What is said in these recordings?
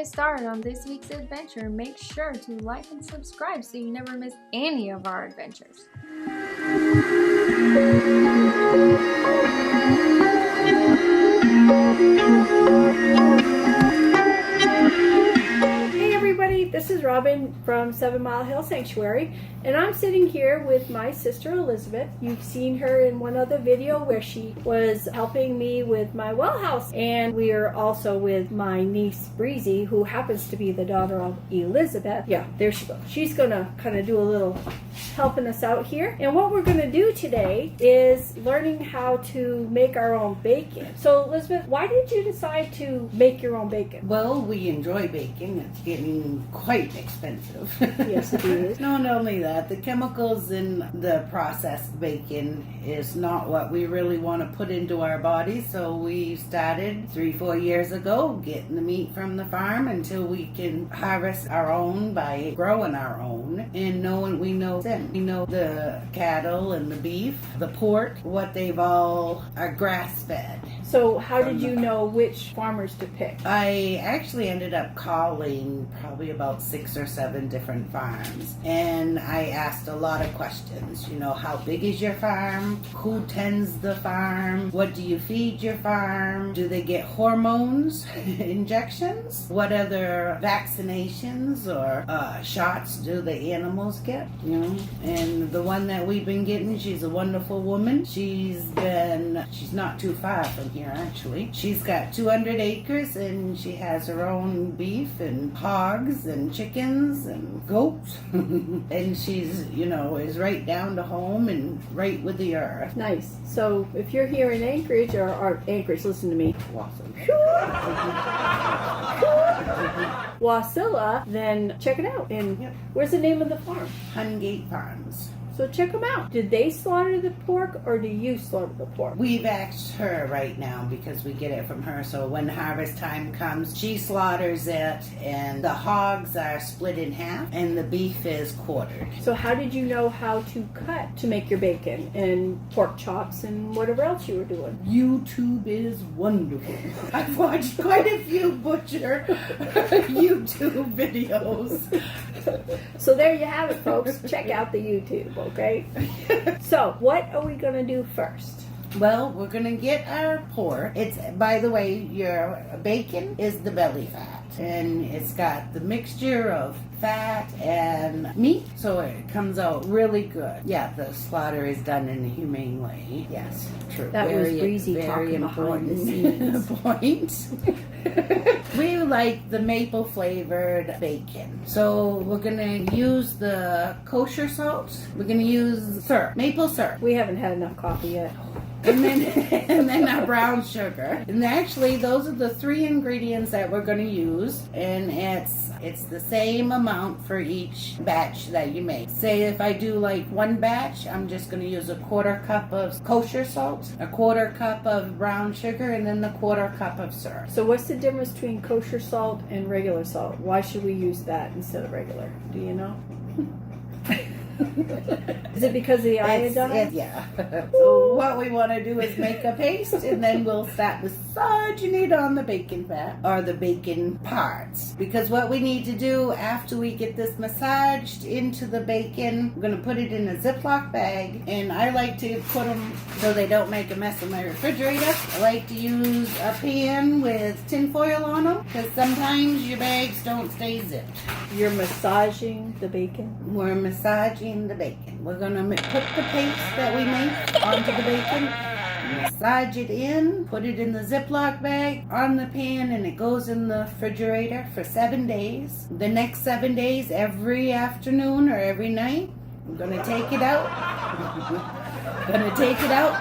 get started on this week's adventure, make sure to like and subscribe so you never miss any of our adventures. Hey everybody, this is Robin from 7 Mile Hill Sanctuary, and I'm sitting here with my sister Elizabeth. You've seen her in one other video where she was helping me with my well house, and we are also with my niece Breezy, who happens to be the daughter of Elizabeth. Yeah, there she goes. She's gonna kind of do a little helping us out here, and what we're gonna do today is learning how to make our own bacon. So Elizabeth, why did you decide to make your own bacon? Well, we enjoy bacon. It's getting quite expensive. Yes, it is. Not only that, the chemicals in the processed bacon is not what we really want to put into our bodies. So we started 3-4 years ago getting the meat from the farm until we can harvest our own by growing our own. And we know the cattle and the beef, the pork, what they've all are grass fed. So how did you know which farmers to pick? I actually ended up calling probably about 6 or 7 different farms, and I asked a lot of questions. You know, how big is your farm? Who tends the farm? What do you feed your farm? Do they get hormones, injections? What other vaccinations or shots do the animals get? You know, and the one that we've been getting, she's a wonderful woman. She's not too far from here actually. She's got 200 acres and she has her own beef and hogs and chickens and goats. And she's, is right down to home and right with the earth. Nice. So if you're here in Anchorage, or Anchorage, listen to me. Wasilla, then check it out. And where's the name of the farm? Hungate Farms. So check them out. Did they slaughter the pork or do you slaughter the pork? We've asked her right now because we get it from her. So when harvest time comes, she slaughters it, and the hogs are split in half and the beef is quartered. So how did you know how to cut to make your bacon and pork chops and whatever else you were doing? YouTube is wonderful. I've watched quite a few butcher YouTube videos. So there you have it, folks. Check out the YouTube, okay? So what are we going to do first? Well, we're going to get our pork. It's, by the way, your bacon is the belly fat. And it's got the mixture of fat and meat, so it comes out really good. Yeah, the slaughter is done in a humane way. Yes, true. That was Breezy talking behind the scenes. Point. We like the maple flavored bacon. So we're going to use the kosher salt. We're going to use syrup, maple syrup. We haven't had enough coffee yet. And then our brown sugar. And actually, those are the 3 ingredients that we're going to use. And it's the same amount for each batch that you make. Say if I do like 1 batch, I'm just going to use a 1/4 cup of kosher salt, a 1/4 cup of brown sugar, and then the 1/4 cup of syrup. So what's the difference between kosher salt and regular salt? Why should we use that instead of regular? Do you know? Is it because of the iodine? Yeah. So what we want to do is make a paste, and then we'll start massaging it on the bacon fat or the bacon parts. Because what we need to do after we get this massaged into the bacon, we're going to put it in a Ziploc bag, and I like to put them so they don't make a mess in my refrigerator. I like to use a pan with tin foil on them because sometimes your bags don't stay zipped. You're massaging the bacon? We're massaging the bacon. We're going to put the paste that we make onto the bacon, massage it in, put it in the Ziploc bag on the pan, and it goes in the refrigerator for 7 days. The next 7 days, every afternoon or every night, I'm going to take it out.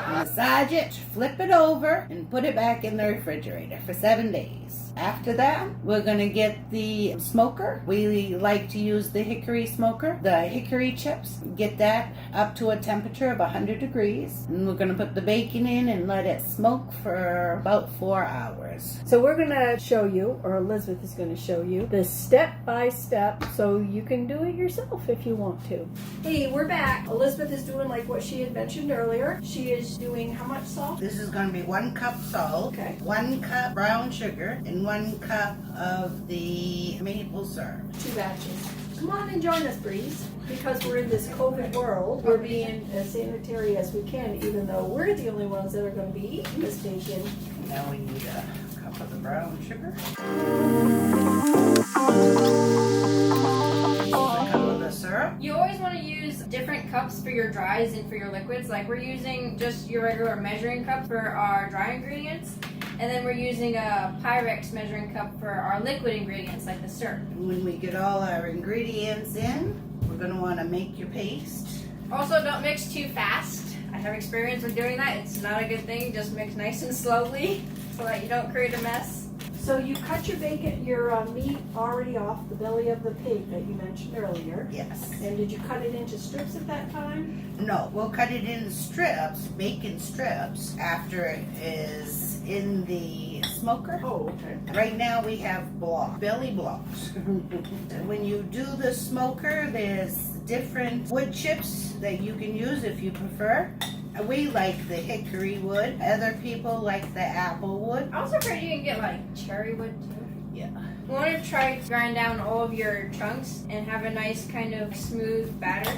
Massage it, flip it over, and put it back in the refrigerator for 7 days. After that, we're going to get the smoker. We like to use the hickory smoker, the hickory chips. Get that up to a temperature of 100 degrees. And we're going to put the bacon in and let it smoke for about 4 hours. So we're going to show you, or Elizabeth is going to show you, the step-by-step so you can do it yourself if you want to. Hey, we're back. Elizabeth is doing like what she had mentioned mentioned earlier, she is doing how much salt? This is going to be 1 cup salt, Okay. 1 cup brown sugar, and 1 cup of the maple syrup. 2 batches. Come on and join us, Breeze. Because we're in this COVID world, we're being as sanitary as we can, even though we're the only ones that are going to be eating this bacon. Now we need a cup of the brown sugar. A cup of the syrup. You always want to use different cups for your dries and for your liquids. Like we're using just your regular measuring cup for our dry ingredients. And then we're using a Pyrex measuring cup for our liquid ingredients like the syrup. When we get all our ingredients in, we're going to want to make your paste. Also, don't mix too fast. I have experience with doing that. It's not a good thing. Just mix nice and slowly so that you don't create a mess. So you cut your bacon, your meat already off the belly of the pig that you mentioned earlier. Yes. And did you cut it into strips at that time? No, we'll cut it in strips, bacon strips, after it is in the smoker. Oh, okay. Right now we have belly blocks. When you do the smoker, there's different wood chips that you can use if you prefer. We like the hickory wood. Other people like the apple wood. I also heard you can get like cherry wood too. Yeah. You want to try to grind down all of your chunks and have a nice kind of smooth batter.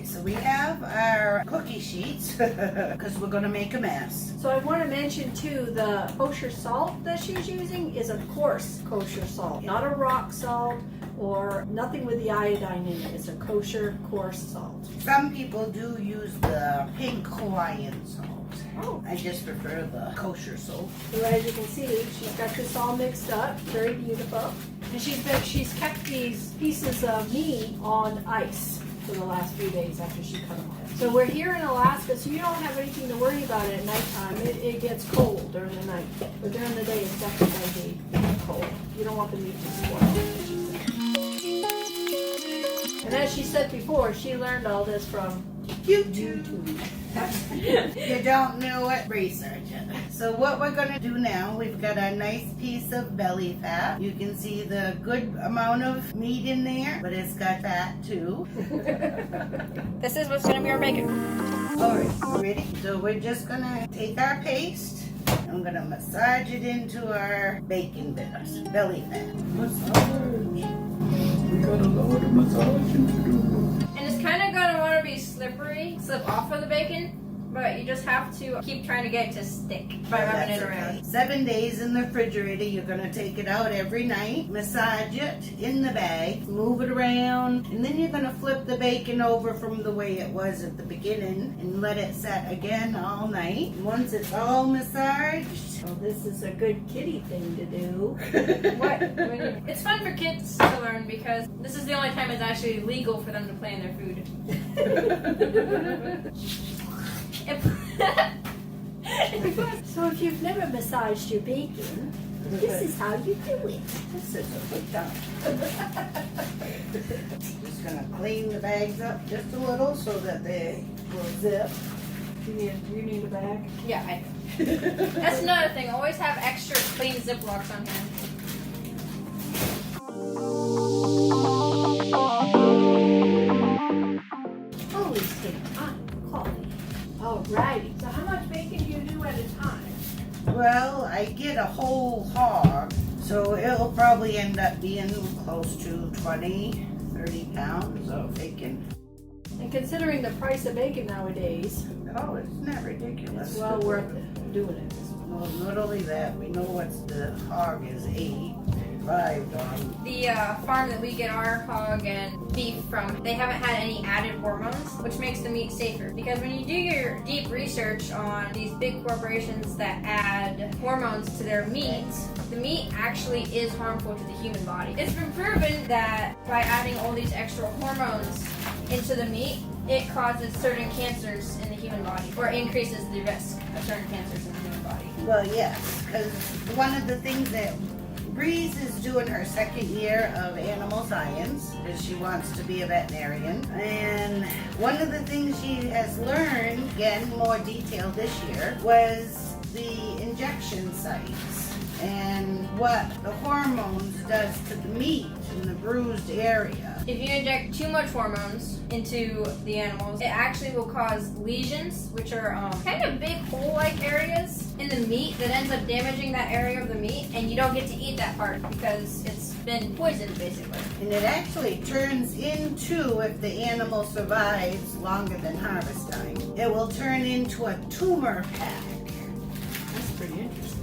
So we have our cookie sheets because we're going to make a mess. So I want to mention too, the kosher salt that she's using is a coarse kosher salt, not a rock salt or nothing with the iodine in it. It's a kosher coarse salt. Some people do use the pink Hawaiian salt. Oh. I just prefer the kosher salt. So as you can see, she's got this all mixed up, very beautiful. And she's kept these pieces of meat on ice for the last few days after she cut them off. So we're here in Alaska, so you don't have anything to worry about at nighttime. It gets cold during the night, but during the day it's definitely going to be cold. You don't want the meat to spoil, as she said. And as she said before, she learned all this from YouTube. You don't know it, research it. So what we're going to do now, we've got a nice piece of belly fat. You can see the good amount of meat in there, but it's got fat too. This is what's going to be our bacon. Alright, ready? So we're just going to take our paste. I'm going to massage it into our bacon bits, belly fat. Massage. We got a lot of massaging to do. And it's kind of going to want to be slippery, slip off of the bacon, but you just have to keep trying to get it to stick by rubbing it around. 7 days in the refrigerator. You're going to take it out every night, massage it in the bag, move it around, and then you're going to flip the bacon over from the way it was at the beginning and let it set again all night. Once it's all massaged, Well, this is a good kitty thing to do. What? It's fun for kids to learn because this is the only time it's actually legal for them to play in their food. So if you've never massaged your bacon, this is how you do it. this is a good time. Just going to clean the bags up just a little so that they will zip. You need a bag? Yeah, I do. That's another thing. Always have extra clean Ziplocs on hand. Always take time for quality. Alrighty. So how much bacon do you do at a time? Well, I get a whole hog, so it'll probably end up being close to 20, 30 pounds of bacon. And considering the price of bacon nowadays, Oh, it's not ridiculous. it's well worth it doing it. Well, not only that, we know what the hog is thrived on. The farm that we get our hog and beef from, they haven't had any added hormones, which makes the meat safer. Because when you do your deep research on these big corporations that add hormones to their meat, the meat actually is harmful to the human body. It's been proven that by adding all these extra hormones into the meat, it causes certain cancers in the human body, or increases the risk of certain cancers in the human body. Well, yes, because one of the things that Breeze is doing her second year of animal science because she wants to be a veterinarian. And one of the things she has learned, again, more detail this year, was the injection sites. and what the hormones does to the meat in the bruised area. If you inject too much hormones into the animals, it actually will cause lesions, which are kind of big hole-like areas in the meat that ends up damaging that area of the meat, and you don't get to eat that part because it's been poisoned, basically. And it actually turns into, if the animal survives longer than harvest time, it will turn into a tumor pack. That's pretty interesting.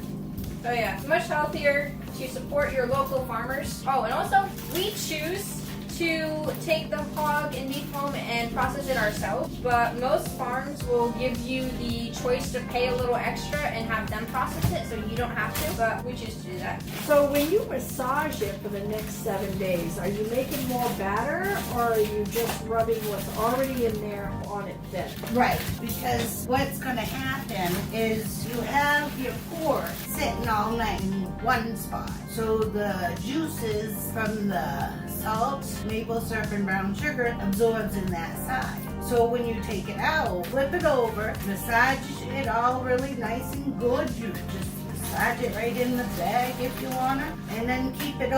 So yeah, it's much healthier to support your local farmers. Oh, and also, we choose to take the hog and beef home and process it ourselves, but most farms will give you the choice to pay a little extra and have them process it, so you don't have to, but we choose to do that. So when you massage it for the next 7 days, are you making more batter, or are you just rubbing what's already in there on it then? Right, because what's going to happen is you have your pork sitting all night in one spot. So the juices from the salt, maple syrup, and brown sugar absorbs in that side. So when you take it out, flip it over, massage it all really nice and good. You just massage it right in the bag if you want to, and then keep it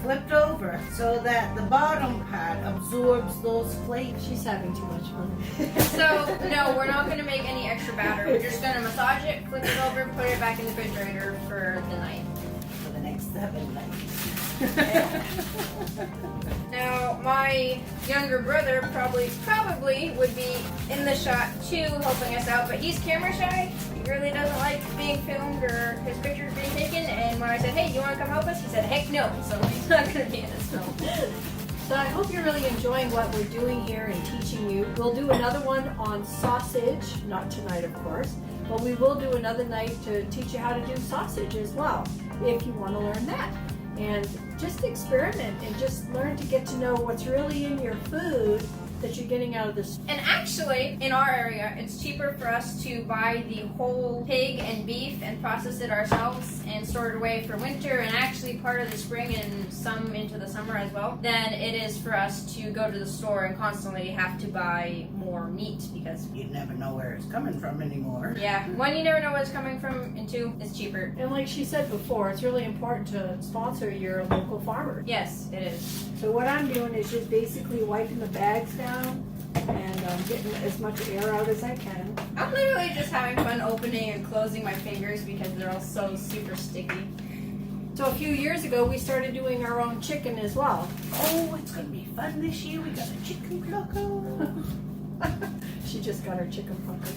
flipped over so that the bottom part absorbs those flavors. She's having too much fun. So, no, we're not going to make any extra batter. We're just going to massage it, flip it over, put it back in the refrigerator for the night. For the next 7 nights. Now, my younger brother probably would be in the shot too, helping us out, but he's camera shy. He really doesn't like being filmed or his pictures being taken. And when I said, "Hey, you want to come help us?" he said, "Heck no!" So he's not going to be in this film. So I hope you're really enjoying what we're doing here and teaching you. We'll do another one on sausage, not tonight of course, but we will do another night to teach you how to do sausage as well, if you want to learn that. And just experiment and just learn to get to know what's really in your food that you're getting out of this. And actually, in our area, it's cheaper for us to buy the whole pig and beef and process it ourselves and store it away for winter and actually part of the spring and some into the summer as well, than it is for us to go to the store and constantly have to buy more meat because You never know where it's coming from anymore. yeah, one, you never know where it's coming from, and two, it's cheaper. And like she said before, it's really important to sponsor your local farmer. Yes, it is. So what I'm doing is just basically wiping the bags down and getting as much air out as I can. I'm literally just having fun opening and closing my fingers because they're all so super sticky. So a few years ago, we started doing our own chicken as well. Oh, it's going to be fun this year. We got a chicken plucker. She just got her chicken plucker.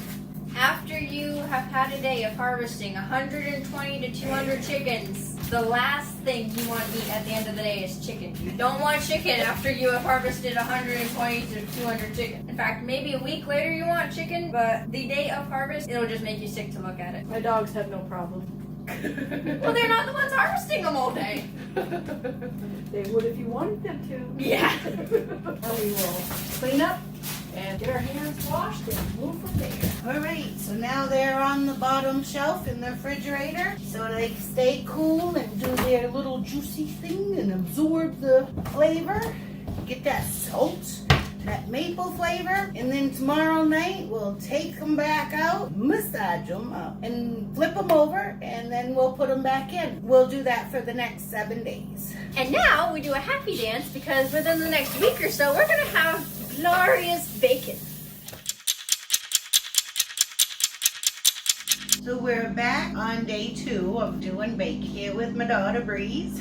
After you have had a day of harvesting 120 to 200 chickens, the last thing you want to eat at the end of the day is chicken. You don't want chicken after you have harvested 120 to 200 chicken. In fact, maybe a week later you want chicken, but the day of harvest, it'll just make you sick to look at it. My dogs have no problem. Well, they're not the ones harvesting them all day. They would if you wanted them to. Yeah. And we will clean up and get our hands washed and move from there. All right, so now they're on the bottom shelf in the refrigerator so they can stay cool and do their little juicy thing and absorb the flavor. Get that salt, that maple flavor, and then tomorrow night we'll take them back out, massage them up, and flip them over, and then we'll put them back in. We'll do that for the next 7 days. And now we do a happy dance because within the next week or so, we're going to have glorious bacon. So we're back on day 2 of doing bacon here with my daughter Breeze.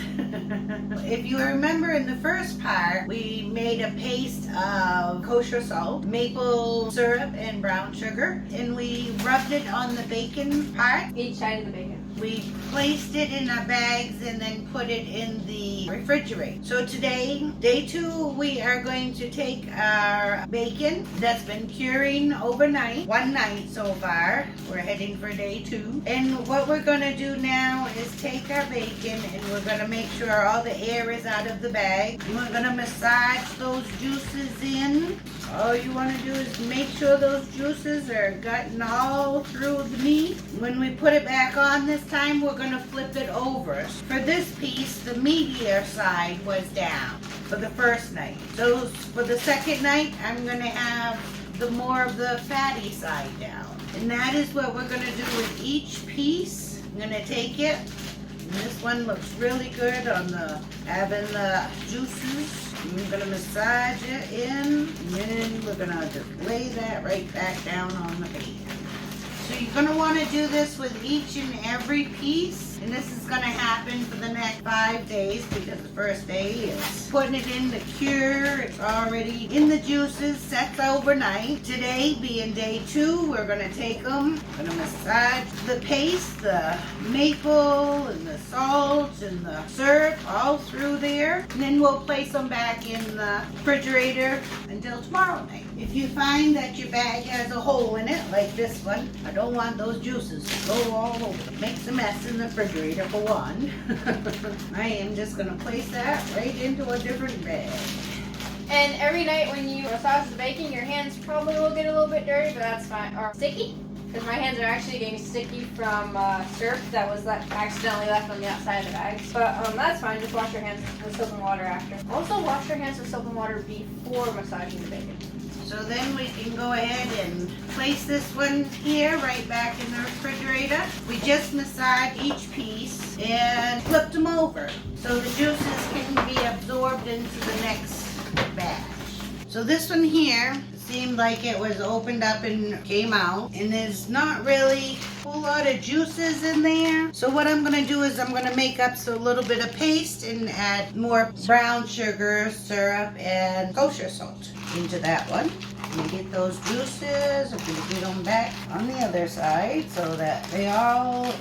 If you remember in the first part, we made a paste of kosher salt, maple syrup, and brown sugar, and we rubbed it on the bacon part. Each side of the bacon. We placed it in our bags and then put it in the refrigerator. So today, day 2, we are going to take our bacon that's been curing overnight, 1 night so far. We're heading for day 2. And what we're going to do now is take our bacon and we're going to make sure all the air is out of the bag. And we're going to massage those juices in. All you want to do is make sure those juices are gotten all through the meat. When we put it back on this time, we're going to flip it over. For this piece, the meatier side was down for the first night. So for the second night, I'm going to have the more of the fatty side down. And that is what we're going to do with each piece. I'm going to take it, And this one looks really good on having the juices. I'm gonna massage it in, and then we're gonna just lay that right back down on the pan. So you're gonna wanna do this with each and every piece. And this is gonna happen for the next 5 days because the first day is putting it in the cure. It's already in the juices, sets overnight. Today being day 2, we're gonna take them, gonna massage the paste, the maple and the salt and the syrup all through there. And then we'll place them back in the refrigerator until tomorrow night. If you find that your bag has a hole in it, like this one, I don't want those juices to go all over. It makes a mess in the refrigerator for one. I am just gonna place that right into a different bag. And every night when you massage the bacon, your hands probably will get a little bit dirty, but that's fine. Or sticky, because my hands are actually getting sticky from syrup that was accidentally left on the outside of the bags. But that's fine. Just wash your hands with soap and water after. Also, wash your hands with soap and water before massaging the bacon. So then we can go ahead and place this one here right back in the refrigerator. We just massage each piece and flip them over so the juices can be absorbed into the next batch. So this one here seemed like it was opened up and came out, and there's not really a whole lot of juices in there. So what I'm gonna do is I'm gonna make up a little bit of paste and add more brown sugar, syrup, and kosher salt into that one. And get those juices, I'm gonna get them back on the other side so that they all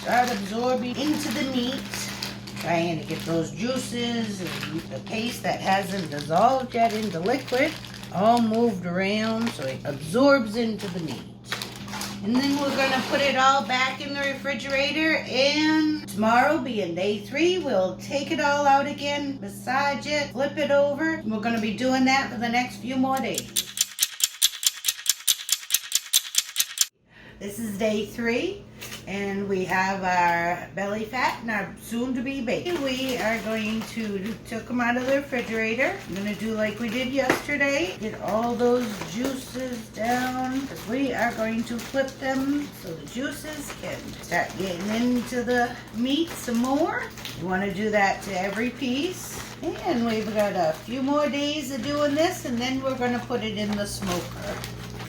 start absorbing into the meat. Trying to get those juices and the paste that hasn't dissolved yet into liquid all moved around so it absorbs into the meat. And then we're gonna put it all back in the refrigerator, and tomorrow being day 3, we'll take it all out again, massage it, flip it over. And we're gonna be doing that for the next few more days. This is day 3, and we have our belly fat and our soon-to-be bacon. We are going to take them out of the refrigerator. I'm going to do like we did yesterday. Get all those juices down, because we are going to flip them so the juices can start getting into the meat some more. You want to do that to every piece. And we've got a few more days of doing this, and then we're going to put it in the smoker.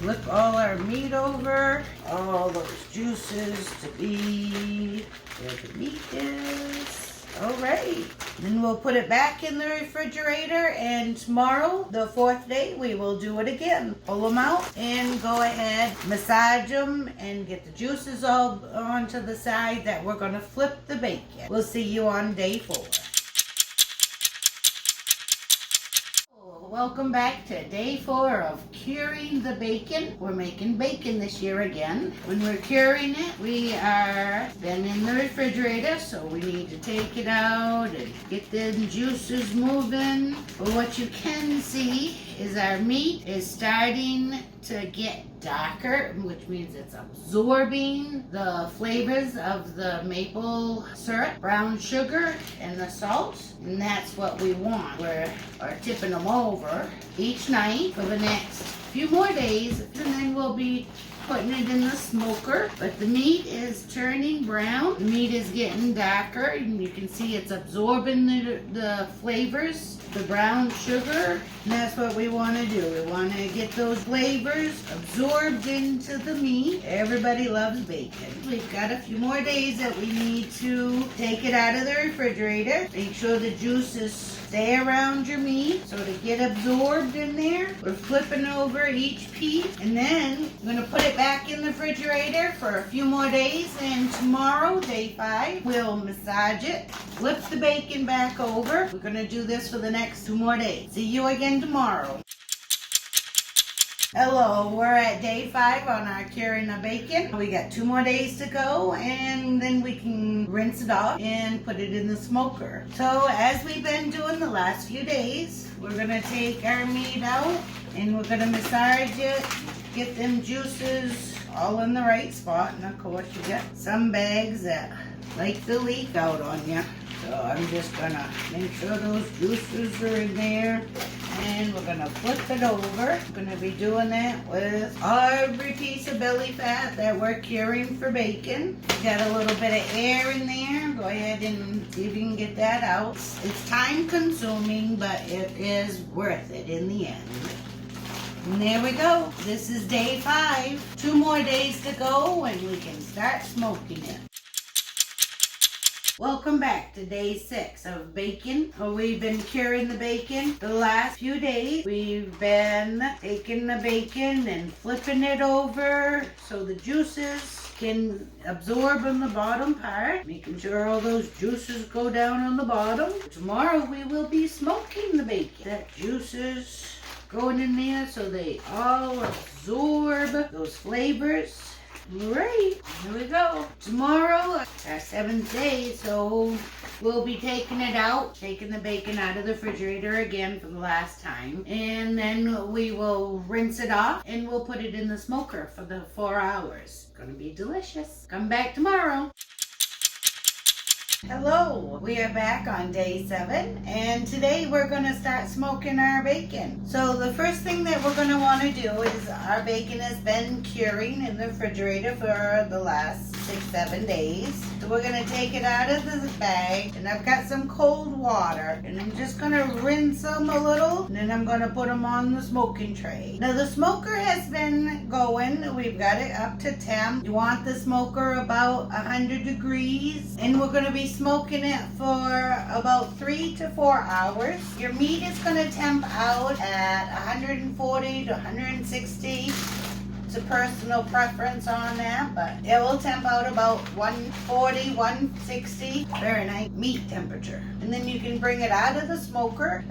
Flip all our meat over, all those juices to be where the meat is. All right, then we'll put it back in the refrigerator, and tomorrow, the 4th day, we will do it again. Pull them out and go ahead, massage them, and get the juices all onto the side that we're gonna flip the bacon. We'll see you on day 4. Welcome back to day 4 of curing the bacon. We're making bacon this year again. When we're curing it, we are then in the refrigerator, so we need to take it out and get the juices moving. But what you can see is our meat is starting to get darker, which means it's absorbing the flavors of the maple syrup, brown sugar, and the salt. And that's what we want. We're tipping them over each night for the next few more days, and then we'll be putting it in the smoker. But the meat is turning brown. The meat is getting darker, and you can see it's absorbing the flavors, the brown sugar, and that's what we want to do. We want to get those flavors absorbed into the meat. Everybody loves bacon. We've got a few more days that we need to take it out of the refrigerator. Make sure the juices stay around your meat so to get absorbed in there. We're flipping over each piece, and then I'm going to put it back in the refrigerator for a few more days, and tomorrow, day 5, we'll massage it, flip the bacon back over. We're going to do this for the next 2 more days. See you again tomorrow. Hello, we're at day 5 on our curing of bacon. We got 2 more days to go, and then we can rinse it off and put it in the smoker. So as we've been doing the last few days, we're gonna take our meat out and we're gonna massage it, get them juices all in the right spot. And of course you got some bags that like to leak out on you. So I'm just gonna make sure those juices are in there. And we're gonna flip it over. We're gonna be doing that with every piece of belly fat that we're curing for bacon. Got a little bit of air in there. Go ahead and see if you can get that out. It's time consuming, but it is worth it in the end. And there we go. This is day 5. 2 more days to go and we can start smoking it. Welcome back to day 6 of bacon. We've been curing the bacon the last few days. We've been taking the bacon and flipping it over so the juices can absorb on the bottom part, making sure all those juices go down on the bottom. Tomorrow we will be smoking the bacon. That juices going in there so they all absorb those flavors. Alright, here we go. Tomorrow, our 7th day, so we'll be taking it out, taking the bacon out of the refrigerator again for the last time. And then we will rinse it off and we'll put it in the smoker for the 4 hours. It's gonna be delicious. Come back tomorrow. Hello, we are back on day 7 and today we're going to start smoking our bacon. So the first thing that we're going to want to do is our bacon has been curing in the refrigerator for the last 6-7 days. So we're going to take it out of the bag and I've got some cold water and I'm just going to rinse them a little and then I'm going to put them on the smoking tray. Now the smoker has been going, we've got it up to temp. You want the smoker about 100 degrees and we're going to be smoking it for about 3 to 4 hours. Your meat is going to temp out at 140 to 160. It's a personal preference on that, but it will temp out about 140, 160 Fahrenheit meat temperature. And then you can bring it out of the smoker.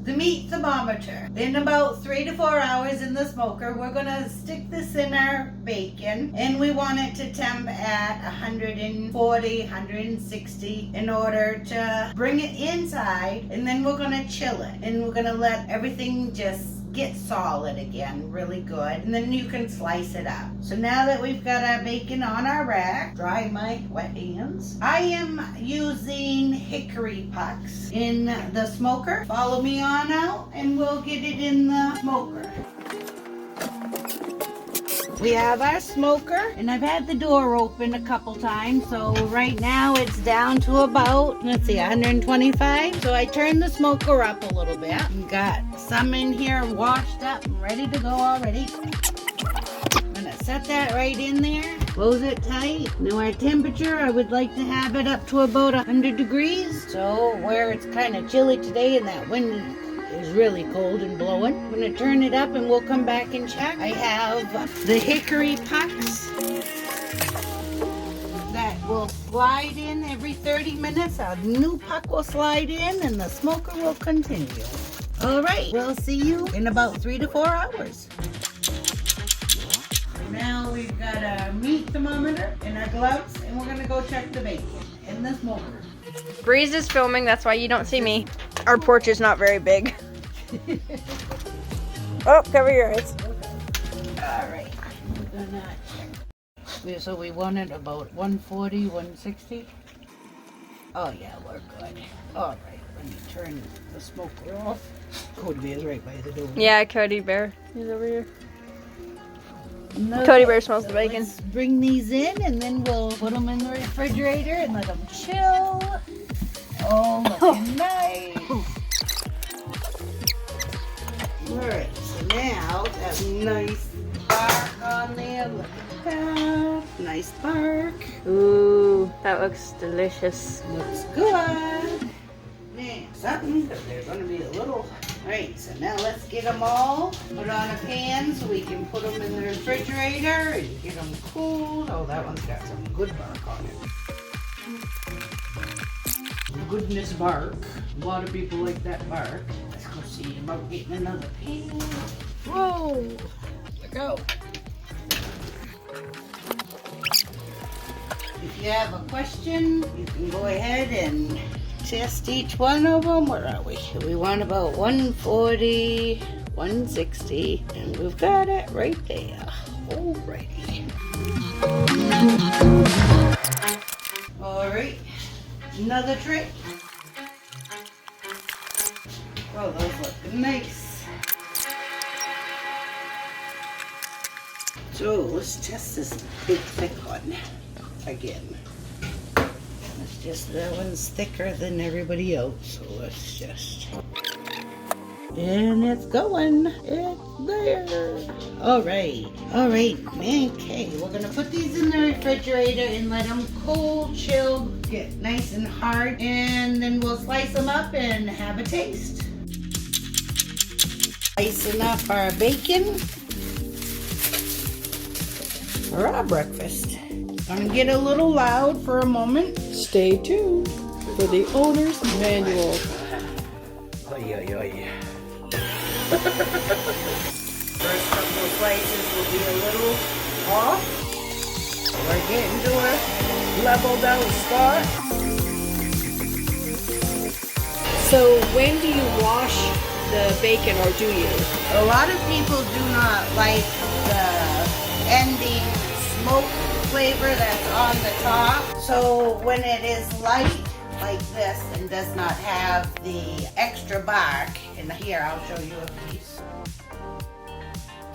The meat thermometer. In about 3 to 4 hours in the smoker, we're gonna stick this in our bacon and we want it to temp at 140, 160 in order to bring it inside, and then we're gonna chill it and we're gonna let everything just get solid again, really good, and then you can slice it up. So now that we've got our bacon on our rack, dry my wet hands, I am using hickory pucks in the smoker. Follow me on out and we'll get it in the smoker. We have our smoker, and I've had the door open a couple times, so right now it's down to about, let's see, 125. So I turned the smoker up a little bit. We got some in here washed up and ready to go already. I'm gonna set that right in there, close it tight. Now our temperature, I would like to have it up to about 100 degrees. So where it's kind of chilly today and that wind is really cold and blowing, I'm going to turn it up and we'll come back and check. I have the hickory pucks that will slide in every 30 minutes. A new puck will slide in and the smoker will continue. All right, we'll see you in about 3 to 4 hours. Now we've got our meat thermometer and our gloves and we're going to go check the bacon in the smoker. Breeze is filming, that's why you don't see me. Our porch is not very big. Oh, cover your eyes. Alright, we're gonna check. So we wanted about 140, 160. Oh yeah, we're good. Alright, let me turn the smoker off. Cody Bear's right by the door. Yeah, Cody Bear. He's over here. Cody Bear smells the bacon. Let's bring these in and then we'll put them in the refrigerator and let them chill. Oh, looking nice. Alright, so now that nice bark on there. Look at that. Nice bark. Ooh, that looks delicious. Looks good. Now, something, because they're going to be a little. Alright, so now let's get them all put on a pan so we can put them in the refrigerator and get them cooled. Oh, that one's got some good bark on it. Goodness bark. A lot of people like that bark. Let's go see about getting another pan. Whoa! Look out. If you have a question, you can go ahead and test each one of them. Where are we? We want about 140, 160, and we've got it right there. Alrighty. Alright, another trick. Oh, those look Nice. So let's test this big thick one again. It's just that one's thicker than everybody else, so let's just. And it's going. It's there. All right. Okay, we're gonna put these in the refrigerator and let them cool, chill, get nice and hard, and then we'll slice them up and have a taste. Slicing up our bacon for our breakfast. Gonna get a little loud for a moment. Stay tuned for the owner's manual. Oy. First couple of slices will be a little off. We're getting to a leveled out spot. So when do you wash the bacon, or do you? A lot of people do not like the ending smoke flavor that's on the top. So when it is light like this and does not have the extra bark, and here I'll show you a piece.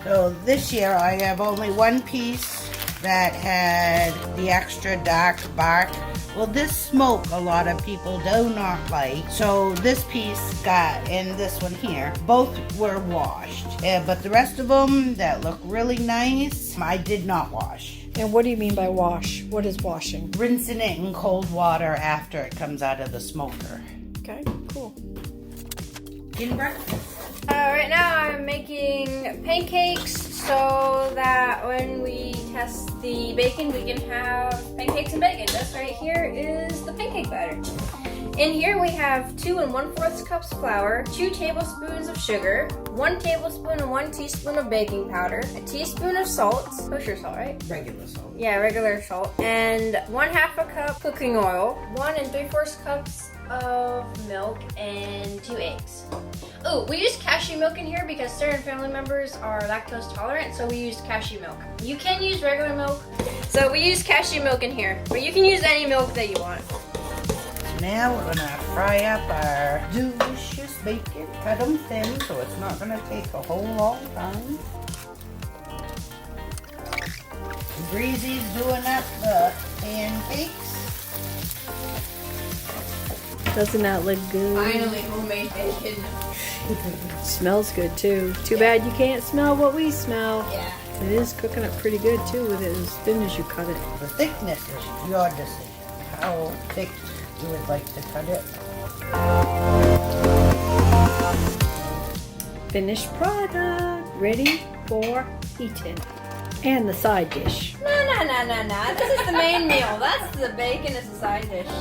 So this year I have only one piece that had the extra dark bark. Well, this smoke a lot of people do not like. So this piece got, and this one here, both were washed. But the rest of them that look really nice, I did not wash. And what do you mean by wash? What is washing? Rinsing it in cold water after it comes out of the smoker. Okay, cool. In breakfast. Right now I'm making pancakes so that when we test the bacon, we can have pancakes and bacon. This right here is the pancake batter. In here we have 2 1/4 cups flour, 2 tablespoons of sugar, 1 tablespoon and 1 teaspoon of baking powder, a teaspoon of salt, kosher salt, right? Regular salt. Yeah, regular salt, and 1/2 a cup cooking oil, 1 3/4 cups of milk, and 2 eggs. Oh, we use cashew milk in here because certain family members are lactose tolerant, so we use cashew milk. You can use regular milk, so we use cashew milk in here, but you can use any milk that you want. Now we're gonna fry up our delicious bacon. Cut them thin so it's not gonna take a whole long time. Breezy's doing up the pancakes. Doesn't that look good? Finally, homemade bacon. Smells good too. Too bad you can't smell what we smell. Yeah. It is cooking up pretty good too with it as thin as you cut it. The thickness is your decision. How thick you would like to cut it. Finished product, ready for eating. And the side dish. No. This is the main meal. That's the bacon is the side dish.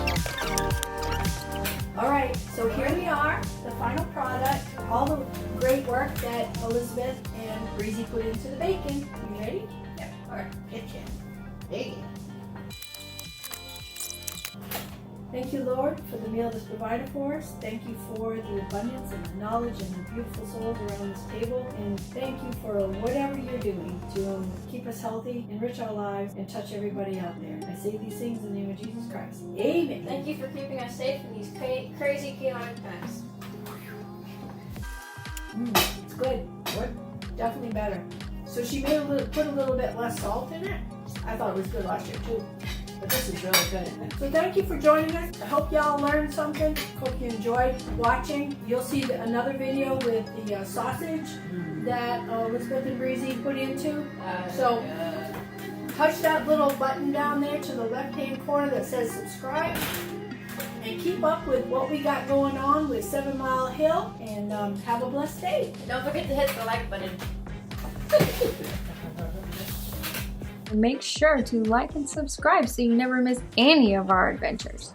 All right, so here we are, the final product. All the great work that Elizabeth and Breezy put into the bacon. You ready? Yep. All right. Kitchen. Bacon. Thank you, Lord, for the meal that's provided for us. Thank you for the abundance and the knowledge and the beautiful souls around this table. And thank you for whatever you're doing to keep us healthy, enrich our lives, and touch everybody out there. I say these things in the name of Jesus Christ. Amen. Thank you for keeping us safe in these crazy, chaotic times. It's good. Definitely better. So she made put a little bit less salt in it. I thought it was good last year too. But this is really good. So thank you for joining us. I hope y'all learned something. Hope you enjoyed watching. You'll see another video with the sausage that Elizabeth and Breezy put into. So touch that little button down there to the left-hand corner that says subscribe. And keep up with what we got going on with 7 Mile Hill. And have a blessed day. Don't forget to hit the like button. Make sure to like and subscribe so you never miss any of our adventures.